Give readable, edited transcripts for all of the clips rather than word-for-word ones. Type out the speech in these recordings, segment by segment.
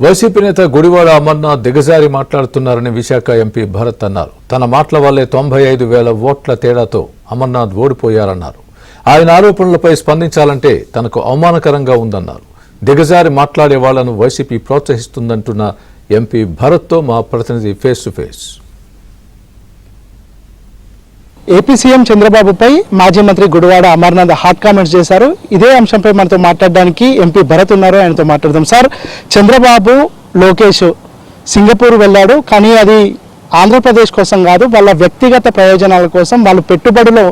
YCP నేత గుడివాడ అమర్నాథ్ దిగజారి మాట్లాడుతున్నారని విశాఖ ఎంపీ భరత్ అన్నారు. తన మాటల వల్లే 95,000 ఓట్ల తేడాతో అమర్నాథ్ ఓడిపోయారన్నారు. ఆయన ఆరోపణలపై స్పందించాలంటే తనకు అవమానకరంగా ఉందన్నారు. దిగజారి మాట్లాడే వాళ్లను వైసీపీ ప్రోత్సహిస్తుందంటున్న ఎంపీ భరత్తో మా ప్రతినిధి face to face. AP CM చంద్రబాబుపై మాజీ మంత్రి గుడివాడ అమర్నాథ్ హాట్ కామెంట్స్ చేశారు. ఇదే అంశంపై మనతో మాట్లాడడానికి ఎంపీ భరత్ ఉన్నారు. ఆయనతో మాట్లాడదాం. సార్, చంద్రబాబు లోకేష్ సింగపూర్ వెళ్ళాడు, కానీ అది ఆంధ్రప్రదేశ్ కోసం కాదు, వాళ్ళ వ్యక్తిగత ప్రయోజనాల కోసం వాళ్ళు పెట్టుబడులు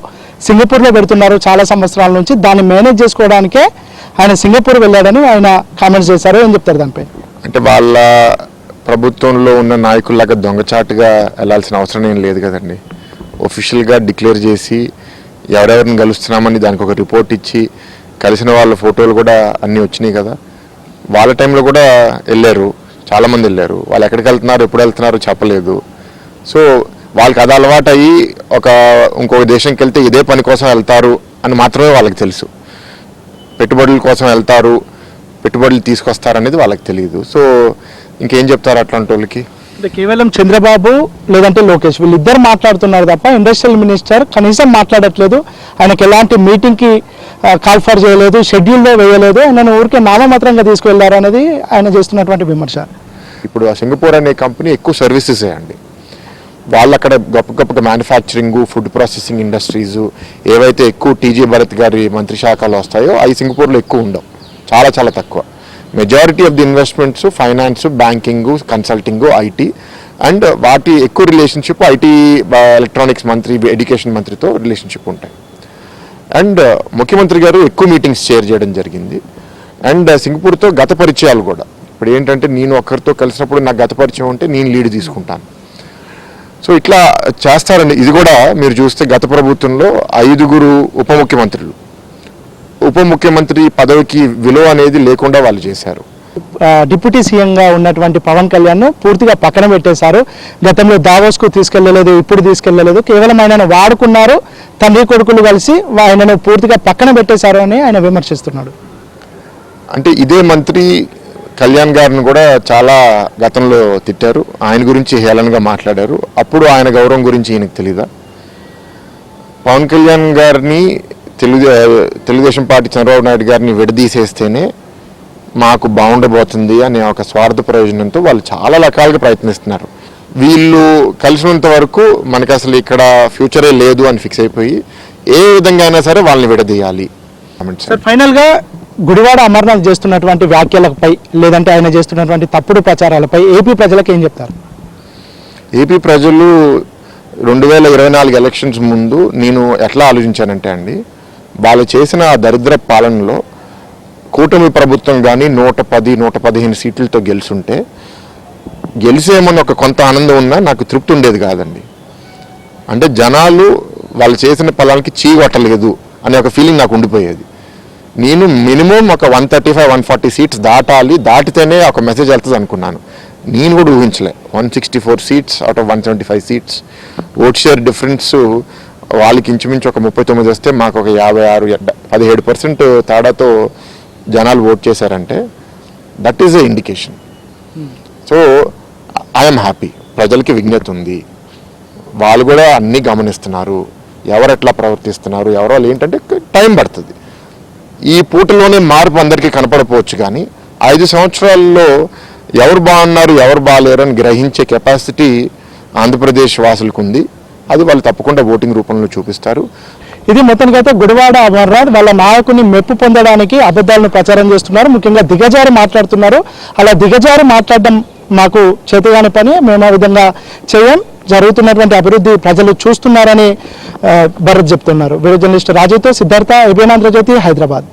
సింగపూర్లో పెడుతున్నారు చాలా సంవత్సరాల నుంచి. దాన్ని మేనేజ్ చేసుకోవడానికే ఆయన సింగపూర్ వెళ్ళాడని ఆయన కామెంట్స్ చేశారు. ఏం చెప్తారు దానిపై? అంటే వాళ్ళ ప్రభుత్వంలో ఉన్న నాయకుల్లాగా దొంగచాటుగా వెళ్లాల్సిన అవసరం ఏం లేదు కదండి. ఒఫిషియల్గా డిక్లేర్ చేసి ఎవరెవరిని కలుస్తున్నామని దానికి ఒక రిపోర్ట్ ఇచ్చి కలిసిన వాళ్ళ ఫోటోలు కూడా అన్నీ వచ్చినాయి కదా. వాళ్ళ టైంలో కూడా వెళ్ళారు, చాలామంది వెళ్ళారు. వాళ్ళు ఎక్కడికి వెళ్తున్నారు, ఎప్పుడు వెళ్తున్నారు చెప్పలేదు. సో వాళ్ళకి అది అలవాటు అయ్యి ఇంకొక దేశంకి వెళ్తే ఇదే పని కోసం వెళ్తారు అని మాత్రమే వాళ్ళకి తెలుసు. పెట్టుబడుల కోసం వెళ్తారు, పెట్టుబడులు తీసుకొస్తారనేది వాళ్ళకి తెలియదు. సో ఇంకేం చెప్తారు అట్లాంటి వాళ్ళకి? కేవలం చంద్రబాబు లేదంటే లోకేష్ వీళ్ళిద్దరు మాట్లాడుతున్నారు తప్ప ఇండస్ట్రియల్ మినిస్టర్ కనీసం మాట్లాడట్లేదు. ఆయనకి ఎలాంటి మీటింగ్కి కాల్ ఫర్ చేయలేదు, షెడ్యూల్లో వేయలేదు. ఆయనను ఊరికే నామమాత్రంగా తీసుకువెళ్లారు అనేది ఆయన చేస్తున్నటువంటి విమర్శ. ఇప్పుడు ఆ సింగపూర్ అనే కంపెనీ ఎక్కువ సర్వీసెస్ అండి. వాళ్ళు అక్కడ గొప్ప మ్యానుఫ్యాక్చరింగ్, ఫుడ్ ప్రాసెసింగ్ ఇండస్ట్రీస్ ఏవైతే ఎక్కువ టీజీ భరత్ గారి మంత్రి శాఖలు వస్తాయో అవి సింగపూర్లో ఎక్కువ ఉండవు, చాలా తక్కువ. Majority of the investments finance, banking, consulting, IT and వాటి ఎక్కువ రిలేషన్షిప్ ఐటీ, ఎలక్ట్రానిక్స్ మంత్రి, ఎడ్యుకేషన్ మంత్రితో రిలేషన్షిప్ ఉంటాయి. అండ్ ముఖ్యమంత్రి గారు ఎక్కువ మీటింగ్స్ చైర్ చేయడం జరిగింది. అండ్ సింగపూర్తో గత పరిచయాలు కూడా. ఇప్పుడు ఏంటంటే నేను ఒక్కరితో కలిసినప్పుడు నాకు గత పరిచయం ఉంటే నేను లీడ్ తీసుకుంటాను. సో ఇట్లా చేస్తారండి. ఇది కూడా మీరు చూస్తే గత ప్రభుత్వంలో 5 ఉప ముఖ్యమంత్రి పదవికి విలువ అనేది లేకుండా వాళ్ళు చేశారు. డిప్యూటీ సీఎంగా ఉన్నటువంటి పవన్ కళ్యాణ్ పూర్తిగా పక్కన పెట్టేశారు. గతంలో దావోస్కు తీసుకెళ్లలేదు, ఇప్పుడు తీసుకెళ్లలేదు, కేవలం ఆయనను వాడుకున్నారు. తండ్రి కొడుకులు కలిసి ఆయనను పూర్తిగా పక్కన పెట్టేశారు అని ఆయన విమర్శిస్తున్నాడు. అంటే ఇదే మంత్రి కళ్యాణ్ గారిని కూడా చాలా గతంలో తిట్టారు, ఆయన గురించి హేళనగా మాట్లాడారు. అప్పుడు ఆయన గౌరవం గురించి ఈయనకు తెలీదా? పవన్ కళ్యాణ్ గారిని తెలుగుదేశం పార్టీ చంద్రబాబు నాయుడు గారిని విడదీసేస్తేనే మాకు బాగుండబోతుంది అనే ఒక స్వార్థ ప్రయోజనంతో వాళ్ళు చాలా రకాలుగా ప్రయత్నిస్తున్నారు. వీళ్ళు కలిసినంత వరకు మనకి అసలు ఇక్కడ ఫ్యూచరే లేదు అని ఫిక్స్ అయిపోయి ఏ విధంగా అయినా సరే వాళ్ళని విడదీయాలి. ఫైనల్గా గుడివాడ అమర్నాథ్ చేస్తున్నటువంటి వ్యాఖ్యలపై లేదంటే ఆయన చేస్తున్నటువంటి తప్పుడు ప్రచారాలపై ఏపీ ప్రజలకు ఏం చెప్తారు? ఏపీ ప్రజలు 2024 ఎలక్షన్స్ ముందు నేను ఎట్లా ఆలోచించానంటే అండి, వాళ్ళు చేసిన ఆ దరిద్ర పాలనలో కూటమి ప్రభుత్వం కానీ 110-115 సీట్లతో గెలిచేమని కొంత ఆనందం ఉన్నా నాకు తృప్తి ఉండేది కాదండి. అంటే జనాలు వాళ్ళు చేసిన పలానికి చీగొట్టలేదు అనే ఒక ఫీలింగ్ నాకు ఉండిపోయేది. నేను మినిమం 135-140 సీట్స్ దాటితేనే ఒక మెసేజ్ వెళ్తుంది అనుకున్నాను. నేను కూడా ఊహించలే 164 seats out of 175 seats. Vote share difference వాళ్ళకి ఇంచుమించు 39 వస్తే మాకు 56-17% తేడాతో జనాలు ఓట్ చేశారంటే that is a indication. So I'm happy. ప్రజలకి విజ్ఞత ఉంది, వాళ్ళు కూడా అన్నీ గమనిస్తున్నారు. ఎవరు ఎట్లా ప్రవర్తిస్తున్నారు, వాళ్ళు ఏంటంటే టైం పడుతుంది. ఈ పూటలోనే మార్పు అందరికీ కనపడపోవచ్చు, కానీ 5 సంవత్సరాల్లో ఎవరు బాగున్నారు ఎవరు బాగాలేరు అని గ్రహించే కెపాసిటీ ఆంధ్రప్రదేశ్ వాసులకు ఉంది. అది వాళ్ళు తప్పకుండా ఓటింగ్ రూపంలో చూపిస్తారు. ఇది మొత్తానికైతే గుడివాడ అమర్నాథ్ వాళ్ళ నాయకుని మెప్పు పొందడానికి అబద్ధాలను ప్రచారం చేస్తున్నారు. ముఖ్యంగా దిగజారి మాట్లాడుతున్నారు. అలా దిగజారి మాట్లాడడం మాకు చేతగాని పని, మేము ఆ విధంగా చేయం. జరుగుతున్నటువంటి అభివృద్ధి ప్రజలు చూస్తున్నారని భరత్ చెప్తున్నారు. వీడియో జర్నలిస్ట్ రాజుతో సిద్ధార్థ, ఏబిఎన్ ఆంధ్రజ్యోతి, హైదరాబాద్.